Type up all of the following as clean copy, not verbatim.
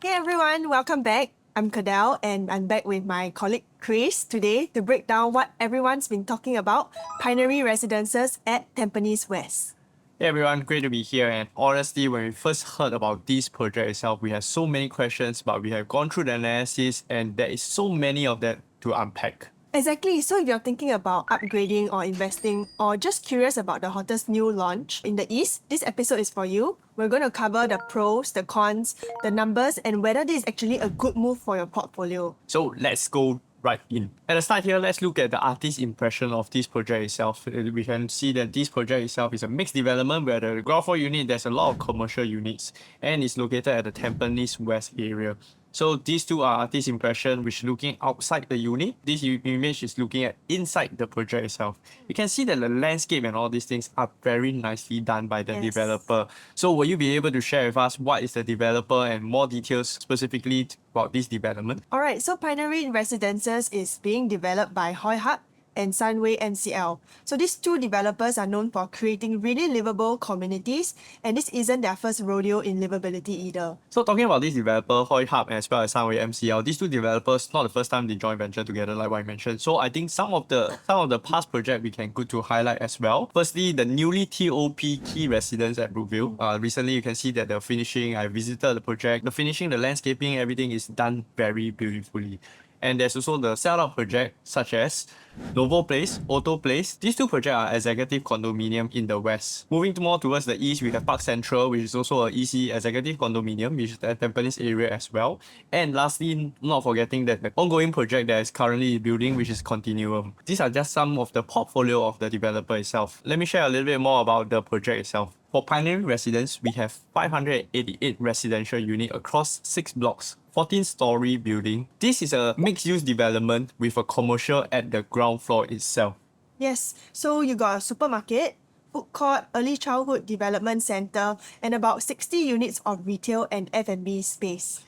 Hey everyone, welcome back. I'm Kadel and I'm back with my colleague Chris today to break down what everyone's been talking about, Pinery Residences at Tampines West. Hey everyone, great to be here. And honestly, when we first heard about this project itself, we had so many questions, but we have gone through the analysis and there is so many of that to unpack. Exactly, so if you're thinking about upgrading or investing or just curious about the hottest new launch in the East, this episode is for you. We're going to cover the pros, the cons, the numbers, and whether this is actually a good move for your portfolio. So let's go right in. At the start here, let's look at the artist's impression of this project itself. We can see that this project itself is a mixed development where the ground floor unit, there's a lot of commercial units and it's located at the Tampines West area. So these two are artist impression, which looking outside the unit. This image is looking at inside the project itself. You can see that the landscape and all these things are very nicely done by the developer. So will you be able to share with us what is the developer and more details specifically about this development? Alright, so Pinery Residences is being developed by Hoi Hak and Sunway NCL. So these two developers are known for creating really livable communities, and this isn't their first rodeo in livability either. So talking about this developer, Hoi Hub as well as Sunway MCL, these two developers, not the first time they join venture together like what I mentioned. So I think some of the past projects we can good to highlight as well. Firstly, the newly TOP key residence at Brookville. Recently you can see that the finishing, I visited the project, the finishing, the landscaping, everything is done very beautifully. And there's also the sell-out project such as Novo Place, Auto Place. These two projects are executive condominium in the west. Moving more towards the east, we have Park Central, which is also a EC executive condominium, which is the Tampines area as well. And lastly, not forgetting that the ongoing project that is currently building, which is Continuum. These are just some of the portfolio of the developer itself. Let me share a little bit more about the project itself. For Pinery Residence, we have 588 residential units across 6 blocks, 14-story building. This is a mixed-use development with a commercial at the ground floor itself. Yes, so you got a supermarket, food court, early childhood development center, and about 60 units of retail and F&B space.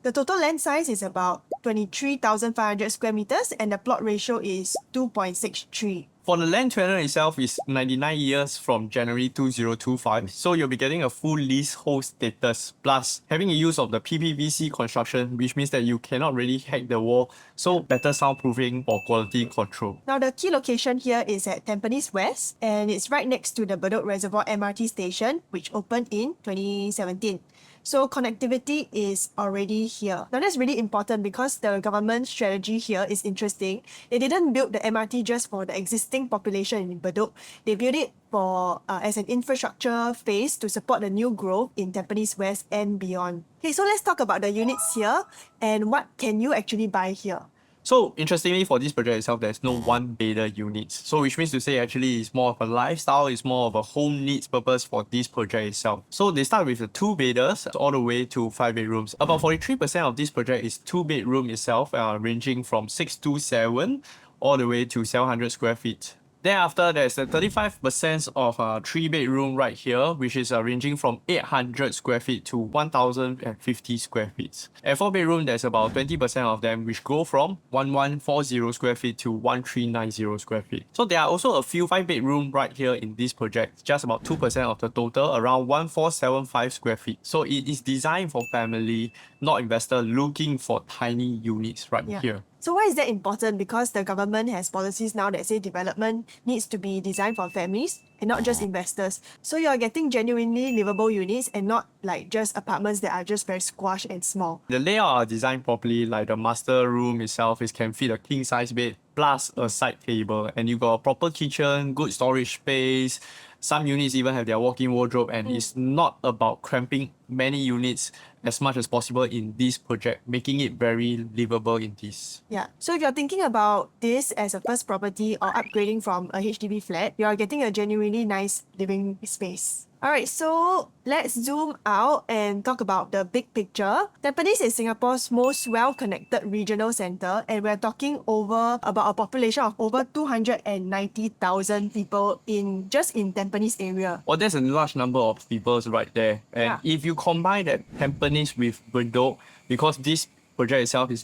The total land size is about 23,500 square meters and the plot ratio is 2.63. For the land tenure itself is 99 years from January 2025, so you'll be getting a full leasehold status, plus having a use of the PPVC construction, which means that you cannot really hack the wall, so better soundproofing for quality control. Now the key location here is at Tampines West and it's right next to the Bedok Reservoir MRT station, which opened in 2017. So connectivity is already here. Now that's really important because the government strategy here is interesting. They didn't build the MRT just for the existing population in Bedok. They built it for as an infrastructure phase to support the new growth in Tampines West and beyond. Okay, so let's talk about the units here and what can you actually buy here. So interestingly, for this project itself, there's no one bedder units. So which means to say actually it's more of a lifestyle, it's more of a home needs purpose for this project itself. So they start with the 2 bedders all the way to 5 bedrooms. About 43% of this project is 2 bedroom itself, ranging from 627 all the way to 700 square feet. Thereafter, there's the 35% of 3 bedroom right here, which is ranging from 800 square feet to 1050 square feet. At 4 bedroom, there's about 20% of them which go from 1140 square feet to 1390 square feet. So there are also a few 5 bedroom right here in this project, just about 2% of the total, around 1475 square feet. So it is designed for family, not investor looking for tiny units right here. So why is that important? Because the government has policies now that say development needs to be designed for families and not just investors. So you're getting genuinely livable units and not like just apartments that are just very squashed and small. The layout are designed properly, like the master room itself can fit a king size bed plus a side table, and you got a proper kitchen, good storage space. Some units even have their walk-in wardrobe, and it's not about cramping many units as much as possible in this project, making it very livable in this. Yeah. So if you're thinking about this as a first property or upgrading from a HDB flat, you're getting a genuinely nice living space. Alright, so let's zoom out and talk about the big picture. Tampines is Singapore's most well-connected regional centre, and we're talking about a population of over 290,000 people in Tampines area. Well, there's a large number of people right there. And if you combine that Tampines with Bedok, because this project itself is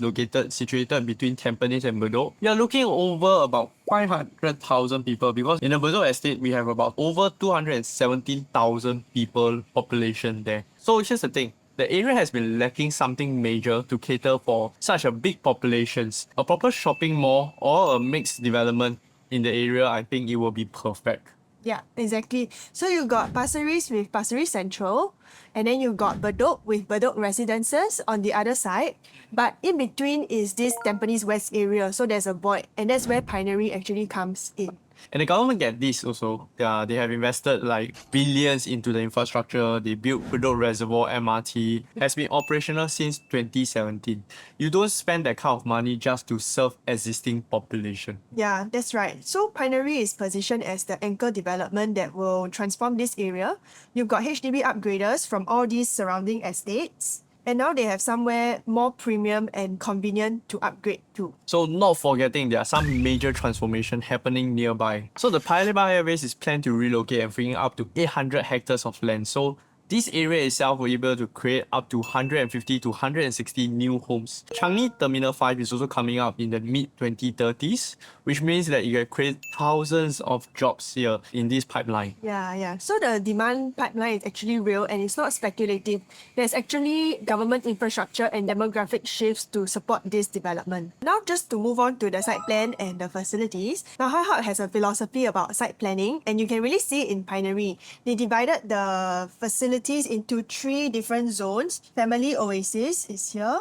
situated between Tampines and Bedok, you're looking over about 500,000 people, because in the Bedok estate, we have about over 217,000 people population there. So here's the thing. The area has been lacking something major to cater for such a big populations. A proper shopping mall or a mixed development in the area, I think it will be perfect. Yeah, exactly. So you got Pasir Ris with Pasir Ris Central, and then you got Bedok with Bedok Residences on the other side. But in between is this Tampines West area, so there's a void, and that's where Pinery actually comes in. And the government get this also. They have invested like billions into the infrastructure. They built Bedok Reservoir MRT. Has been operational since 2017. You don't spend that kind of money just to serve existing population. Yeah, that's right. So Pinery is positioned as the anchor development that will transform this area. You've got HDB upgraders from all these surrounding estates. And now they have somewhere more premium and convenient to upgrade to. So not forgetting there are some major transformation happening nearby. So the Paya Lebar Airbase is planned to relocate and freeing up to 800 hectares of land. So this area itself will be able to create up to 150 to 160 new homes. Changi Terminal 5 is also coming up in the mid-2030s, which means that you can create thousands of jobs here in this pipeline. Yeah. So the demand pipeline is actually real and it's not speculative. There's actually government infrastructure and demographic shifts to support this development. Now just to move on to the site plan and the facilities. Now Hoi Hop has a philosophy about site planning and you can really see it in Pinery. They divided the facilities into 3 different zones. Family Oasis is here.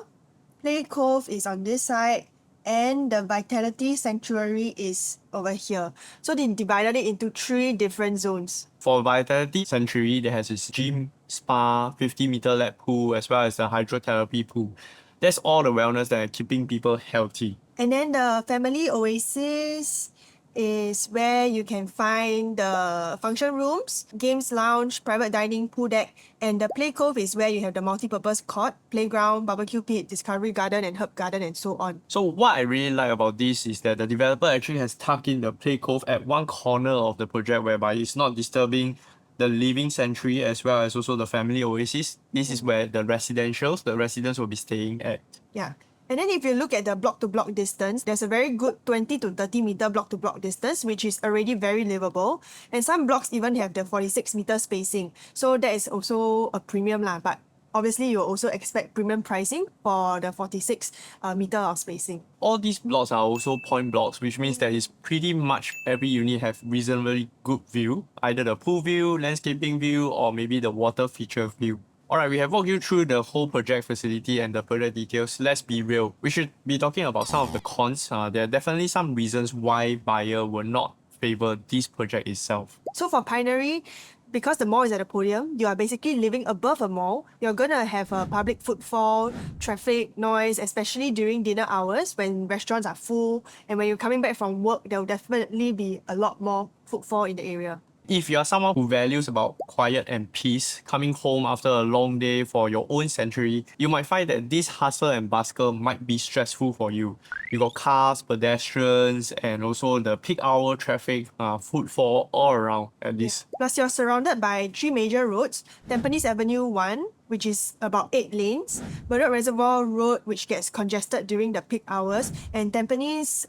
Play Cove is on this side. And the Vitality Sanctuary is over here. So they divided it into 3 different zones. For Vitality Sanctuary, there has its gym, spa, 50-meter lap pool, as well as the hydrotherapy pool. That's all the wellness that are keeping people healthy. And then the Family Oasis is where you can find the function rooms, games lounge, private dining, pool deck, and the Play Cove is where you have the multi-purpose court, playground, barbecue pit, discovery garden, and herb garden, and so on. So what I really like about this is that the developer actually has tucked in the Play Cove at one corner of the project whereby it's not disturbing the living sanctuary as well as also the family oasis. This is where the residents will be staying at. Yeah. And then if you look at the block-to-block distance, there's a very good 20 to 30 meter block-to-block distance, which is already very livable. And some blocks even have the 46 meter spacing. So that is also a premium lah. But obviously, you also expect premium pricing for the 46 meter of spacing. All these blocks are also point blocks, which means that it's pretty much every unit have reasonably good view, either the pool view, landscaping view, or maybe the water feature view. Alright, we have walked you through the whole project facility and the project details. Let's be real. We should be talking about some of the cons. There are definitely some reasons why buyer will not favor this project itself. So for Pinery, because the mall is at the podium, you are basically living above a mall. You're gonna have a public footfall, traffic, noise, especially during dinner hours when restaurants are full. And when you're coming back from work, there will definitely be a lot more footfall in the area. If you are someone who values about quiet and peace, coming home after a long day for your own sanctuary, you might find that this hustle and bustle might be stressful for you. You got cars, pedestrians, and also the peak hour traffic, footfall all around at this. Plus, you're surrounded by 3 major roads. Tampines Avenue 1, which is about 8 lanes. Bedok Reservoir Road, which gets congested during the peak hours. And Tampines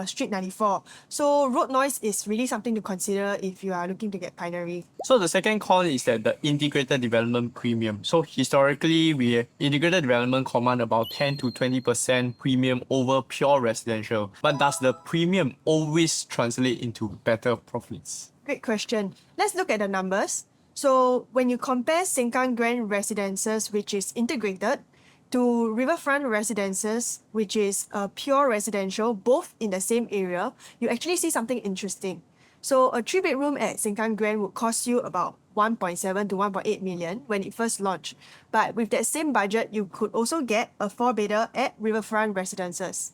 Street 94. So road noise is really something to consider if you are looking to get Pinery. So the second con is that the integrated development premium. So historically, integrated development command about 10 to 20% premium over pure residential. But does the premium always translate into better profits? Great question. Let's look at the numbers. So when you compare Sengkang Grand Residences, which is integrated, to Riverfront Residences, which is a pure residential, both in the same area, you actually see something interesting. So a 3-bedroom at Sengkang Grand would cost you about 1.7 to 1.8 million when it first launched. But with that same budget, you could also get a 4-bedder at Riverfront Residences.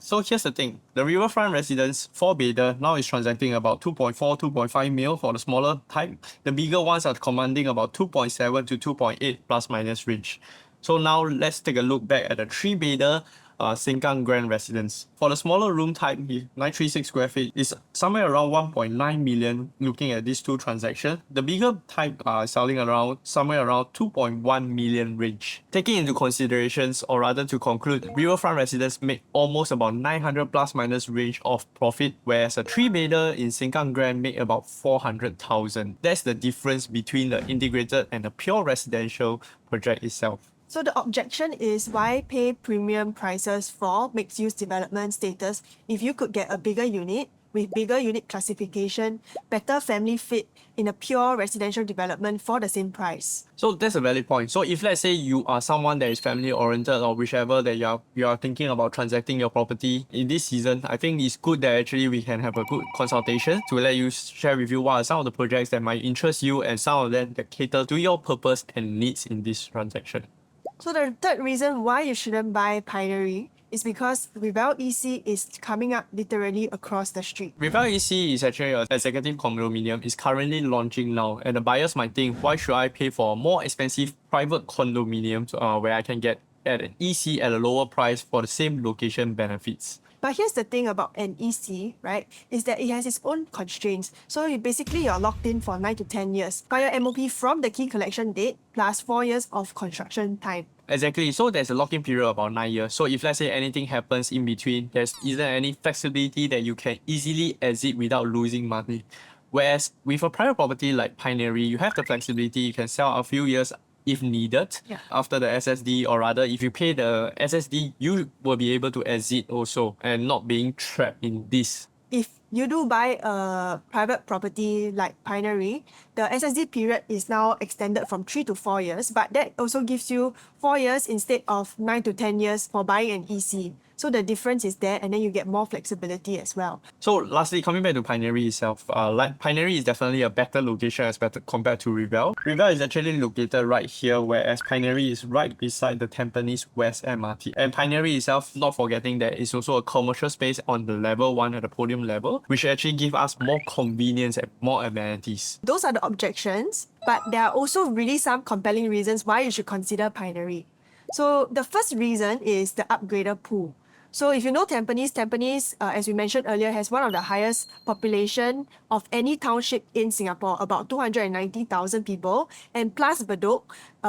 So here's the thing, the Riverfront Residence 4-bedder now is transacting about 2.4, 2.5 mil for the smaller type. The bigger ones are commanding about 2.7 to 2.8 plus minus range. So now let's take a look back at the 3-bedder Sengkang Grand Residence. For the smaller room type, 936 square feet is somewhere around 1.9 million looking at these two transactions. The bigger type are selling around somewhere around 2.1 million range. Taking into considerations, or rather to conclude, riverfront residents make almost about 900 plus minus range of profit, whereas a 3-bedder in Sengkang Grand make about 400,000. That's the difference between the integrated and the pure residential project itself. So the objection is, why pay premium prices for mixed-use development status if you could get a bigger unit with bigger unit classification, better family fit in a pure residential development for the same price? So that's a valid point. So if let's say you are someone that is family oriented or whichever that you are thinking about transacting your property in this season, I think it's good that actually we can have a good consultation to let you share with you what are some of the projects that might interest you and some of them that cater to your purpose and needs in this transaction. So the third reason why you shouldn't buy Pinery is because Revel EC is coming up literally across the street. Revel EC is actually an executive condominium. It's currently launching now, and the buyers might think, why should I pay for a more expensive private condominium where I can get at an EC at a lower price for the same location benefits? But here's the thing about an EC, right, is that it has its own constraints. So you're locked in for 9 to 10 years. Got your MOP from the key collection date plus 4 years of construction time. Exactly. So there's a lock-in period of about 9 years. So if let's say anything happens in between, isn't any flexibility that you can easily exit without losing money. Whereas with a private property like Pinery, you have the flexibility. You can sell a few years if needed after the SSD, or rather if you pay the SSD, you will be able to exit also and not being trapped in this. If you do buy a private property like Pinery, the SSD period is now extended from 3 to 4 years, but that also gives you 4 years instead of 9 to 10 years for buying an EC. So the difference is there, and then you get more flexibility as well. So lastly, coming back to Pinery itself, like Pinery is definitely a better location as compared to Revel. Revel is actually located right here, whereas Pinery is right beside the Tampines West MRT. And Pinery itself, not forgetting that it's also a commercial space on the level 1 at the podium level, which actually give us more convenience and more amenities. Those are the objections, but there are also really some compelling reasons why you should consider Pinery. So the first reason is the upgrader pool. So if you know Tampines, as we mentioned earlier, has one of the highest population of any township in Singapore, about 290,000 people, and plus Bedok,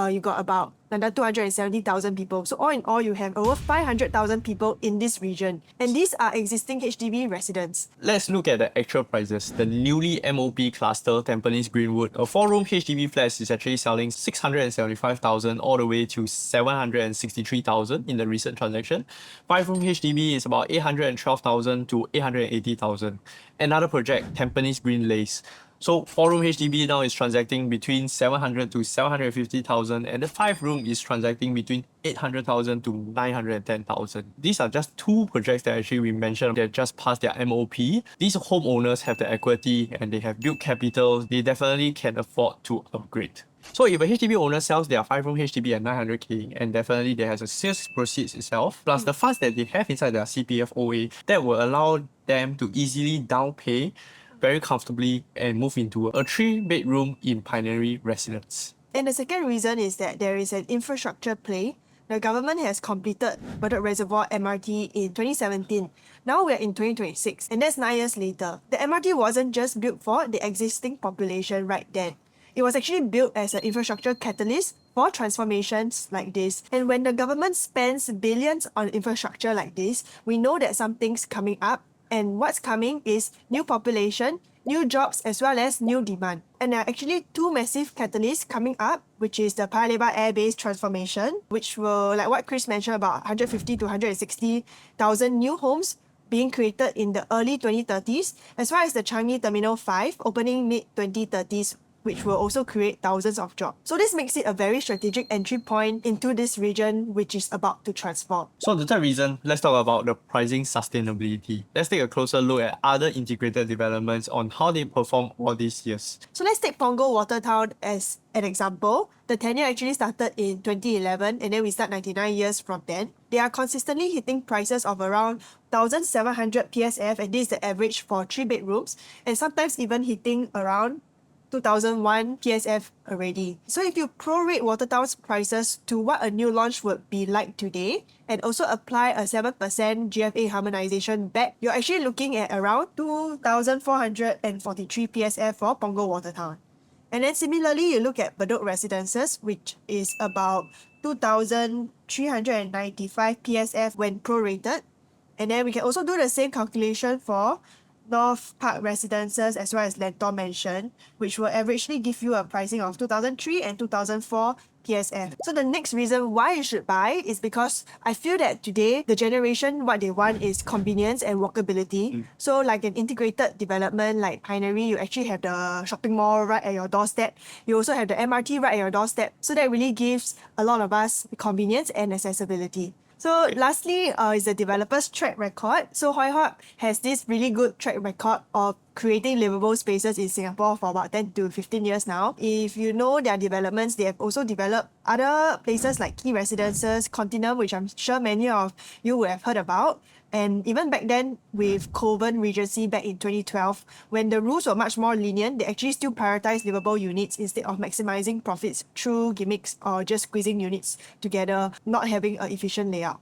you got about another 270,000 people. So all in all, you have over 500,000 people in this region, and these are existing HDB residents. Let's look at the actual prices. The newly MOP cluster, Tampines Greenwood, a 4-room HDB flat is actually selling 675,000 all the way to 763,000 in the recent transaction. 5-room HDB is about 812,000 to 880,000. Another project, Tampines Green Lace. So 4-room HDB now is transacting between 700 to 750,000, and the 5-room is transacting between 800,000 to 910,000. These are just two projects that actually we mentioned that just passed their MOP. These homeowners have the equity and they have built capital. They definitely can afford to upgrade. So if a HDB owner sells their 5-room HDB at 900k, and definitely there has a sales proceeds itself, plus the funds that they have inside their CPF OA, that will allow them to easily down pay very comfortably and move into a 3-bedroom in Pinery residence. And the second reason is that there is an infrastructure play. The government has completed Bedok Reservoir MRT in 2017. Now we're in 2026, and that's 9 years later. The MRT wasn't just built for the existing population right then. It was actually built as an infrastructure catalyst for transformations like this. And when the government spends billions on infrastructure like this, we know that something's coming up. And what's coming is new population, new jobs, as well as new demand. And there are actually two massive catalysts coming up, which is the Paya Lebar Air Base transformation, which will, like what Chris mentioned, about 150 to 160,000 new homes being created in the early 2030s, as well as the Changi Terminal 5 opening mid-2030s, which will also create thousands of jobs. So this makes it a very strategic entry point into this region, which is about to transform. So the third reason, let's talk about the pricing sustainability. Let's take a closer look at other integrated developments on how they perform all these years. So let's take Punggol Watertown as an example. The tenure actually started in 2011, and then we start 99 years from then. They are consistently hitting prices of around 1,700 PSF, and this is the average for 3 bedrooms, and sometimes even hitting around 2001 PSF already. So if you prorate Watertown's prices to what a new launch would be like today, and also apply a 7% GFA harmonization back, you're actually looking at around 2,443 PSF for Punggol Watertown. And then similarly, you look at Bedok Residences, which is about 2,395 PSF when prorated. And then we can also do the same calculation for North Park Residences as well as Lentor Mansion, which will averagely give you a pricing of 2003 and 2004 PSF. So the next reason why you should buy is because I feel that today the generation what they want is convenience and walkability. So like an integrated development like Pinery, you actually have the shopping mall right at your doorstep. You also have the MRT right at your doorstep. So that really gives a lot of us convenience and accessibility. So lastly, is the developer's track record. So Hoi Hop has this really good track record of creating livable spaces in Singapore for about 10 to 15 years now. If you know their developments, they have also developed other places like Key Residences, Continuum, which I'm sure many of you would have heard about. And even back then with Coven Regency back in 2012, when the rules were much more lenient, they actually still prioritized livable units instead of maximizing profits through gimmicks or just squeezing units together, not having an efficient layout.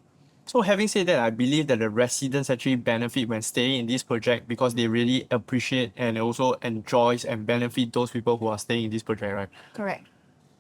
So having said that, I believe that the residents actually benefit when staying in this project because they really appreciate and also enjoys and benefit those people who are staying in this project, right? Correct.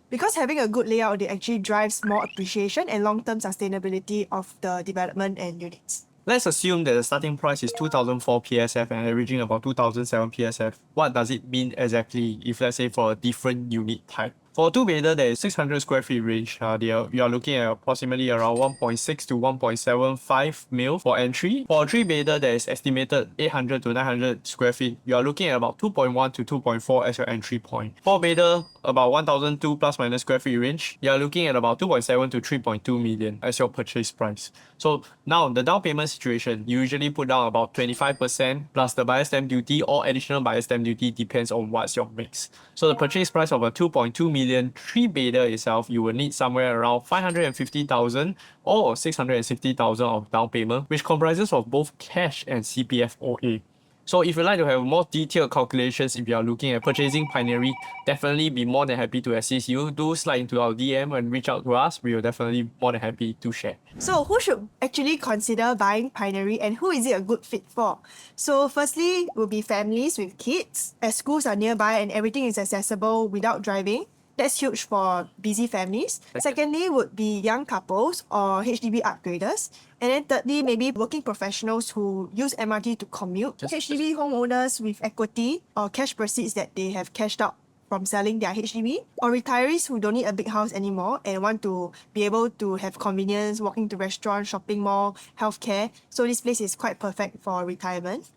Because having a good layout, it actually drives more appreciation and long-term sustainability of the development and units. Let's assume that the starting price is 2004 PSF and averaging about 2007 PSF. What does it mean exactly if let's say for a different unit type? For a two-bedder, there is 600 square feet range. You are looking at approximately around 1.6 to 1.75 mil for entry. For a three-bedder, there is estimated 800 to 900 square feet. You are looking at about 2.1 to 2.4 as your entry point. Four-bedder, about 1,002 plus minus square feet range. You are looking at about 2.7 to 3.2 million as your purchase price. So now the down payment situation, you usually put down about 25% plus the buyer's stamp duty or additional buyer's stamp duty depends on what's your mix. So the purchase price of a 2.2 million three-bedder itself, you will need somewhere around 550,000 or 660,000 of down payment, which comprises of both cash and CPF OA. So if you'd like to have more detailed calculations, if you are looking at purchasing Pinery, definitely be more than happy to assist you. Do slide into our DM and reach out to us. We will definitely be more than happy to share. So who should actually consider buying Pinery and who is it a good fit for? So firstly will be families with kids, as schools are nearby and everything is accessible without driving. That's huge for busy families. Secondly would be young couples or HDB upgraders. And then thirdly, maybe working professionals who use MRT to commute. HDB homeowners with equity or cash proceeds that they have cashed out from selling their HDB, or retirees who don't need a big house anymore and want to be able to have convenience, walking to restaurants, shopping mall, healthcare. So this place is quite perfect for retirement.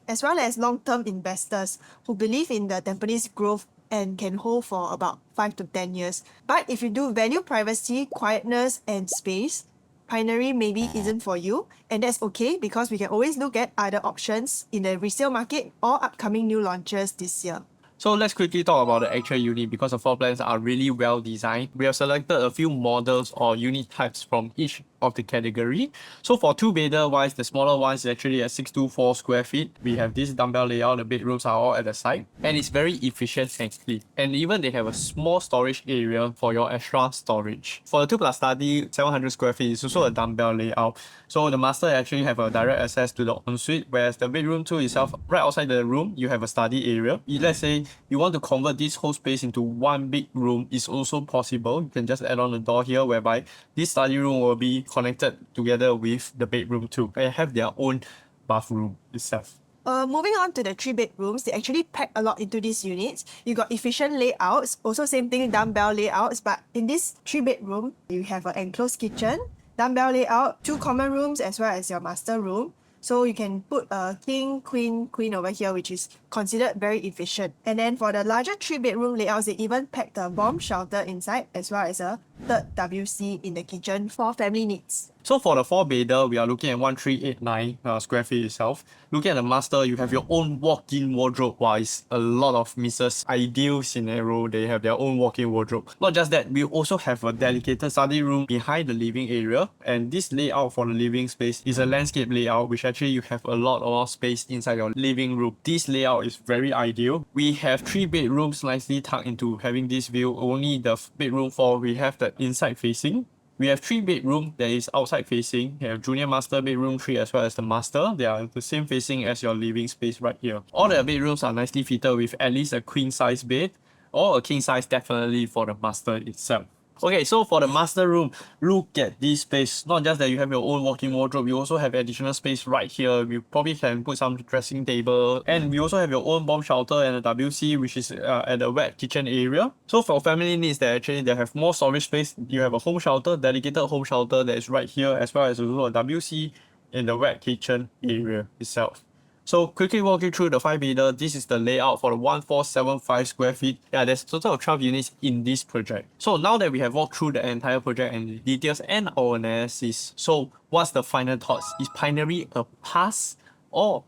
As well as long-term investors who believe in the Tampines growth and can hold for about 5 to 10 years. But if you do value privacy, quietness, and space, Pinery maybe isn't for you, and that's okay because we can always look at other options in the resale market or upcoming new launches this year. So let's quickly talk about the actual unit because the floor plans are really well designed. We have selected a few models or unit types from each of the category. So for two-bedder wise, the smaller one is actually at 624 square feet. We have this dumbbell layout, the bedrooms are all at the side, and it's very efficient and clean. And even they have a small storage area for your extra storage. For the 2 plus study, 700 square feet is also a dumbbell layout. So the master actually have a direct access to the ensuite, whereas the bedroom 2 itself, right outside the room, you have a study area. Let's say you want to convert this whole space into one big room, it's also possible. You can just add on a door here whereby this study room will be connected together with the bedroom too and have their own bathroom itself. Moving on to the 3 bedrooms, they actually pack a lot into these units. You got efficient layouts, also same thing, dumbbell layouts, but in this 3 bedroom, you have an enclosed kitchen, dumbbell layout, 2 common rooms as well as your master room. So you can put a king, queen over here, which is considered very efficient. And then for the larger 3 bedroom layouts, they even packed a bomb shelter inside as well as a third WC in the kitchen for family needs. So for the 4-bedder, we are looking at 1389 square feet itself. Looking at the master, you have your own walk-in wardrobe. Wow, it's a lot of Mrs. Ideal scenario. They have their own walk-in wardrobe. Not just that, we also have a dedicated study room behind the living area. And this layout for the living space is a landscape layout, which actually you have a lot of space inside your living room. This layout is very ideal. We have 3 bedrooms nicely tucked into having this view. Only the bedroom 4, we have the inside facing. We have 3 bedrooms that is outside facing. We have junior master bedroom 3 as well as the master. They are the same facing as your living space right here. All the bedrooms are nicely fitted with at least a queen size bed or a king size definitely for the master itself. Okay, so for the master room, look at this space. Not just that you have your own walk-in wardrobe, you also have additional space right here. You probably can put some dressing table. And we also have your own bomb shelter and a WC, which is at the wet kitchen area. So for family needs, they have more storage space. You have a home shelter, dedicated home shelter that is right here, as well as also a WC in the wet kitchen area itself. So quickly walk you through the 5-bedder. This is the layout for the 1475 square feet. Yeah, there's a total of 12 units in this project. So now that we have walked through the entire project and the details and our analysis, so what's the final thoughts? Is Pinery a pass or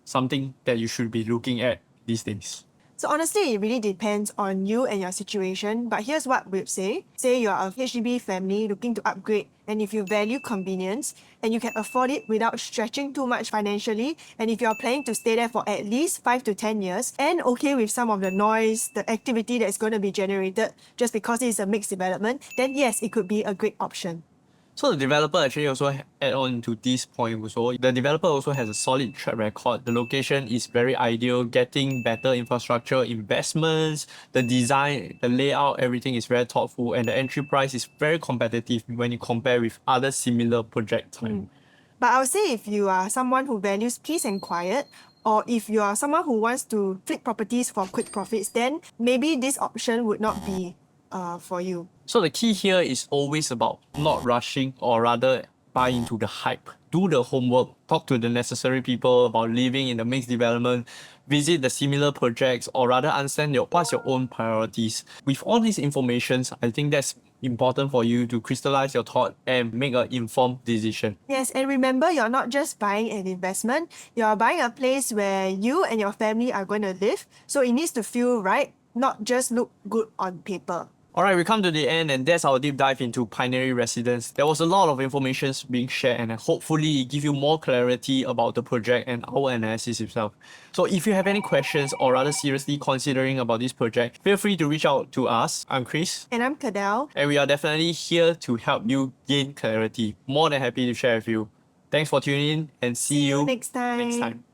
something that you should be looking at these days? So honestly, it really depends on you and your situation, but here's what we'd say. Say you're a HDB family looking to upgrade, and if you value convenience and you can afford it without stretching too much financially, and if you're planning to stay there for at least 5 to 10 years and okay with some of the noise, the activity that's going to be generated just because it's a mixed development, then yes, it could be a great option. So the developer actually also add on to this point also. The developer also has a solid track record. The location is very ideal, getting better infrastructure investments, the design, the layout, everything is very thoughtful, and the entry price is very competitive when you compare with other similar projects. But I would say if you are someone who values peace and quiet, or if you are someone who wants to flip properties for quick profits, then maybe this option would not be for you. So the key here is always about not rushing, or rather buy into the hype. Do the homework, talk to the necessary people about living in the mixed development, visit the similar projects, or rather understand what's your own priorities. With all these informations, I think that's important for you to crystallize your thought and make an informed decision. Yes, and remember, you're not just buying an investment, you're buying a place where you and your family are going to live, so it needs to feel right, not just look good on paper. Alright, we come to the end, and that's our deep dive into Pinery Residence. There was a lot of information being shared, and hopefully it give you more clarity about the project and our analysis itself. So if you have any questions or rather seriously considering about this project, feel free to reach out to us. I'm Chris. And I'm Cadell. And we are definitely here to help you gain clarity. More than happy to share with you. Thanks for tuning in, and see you next time.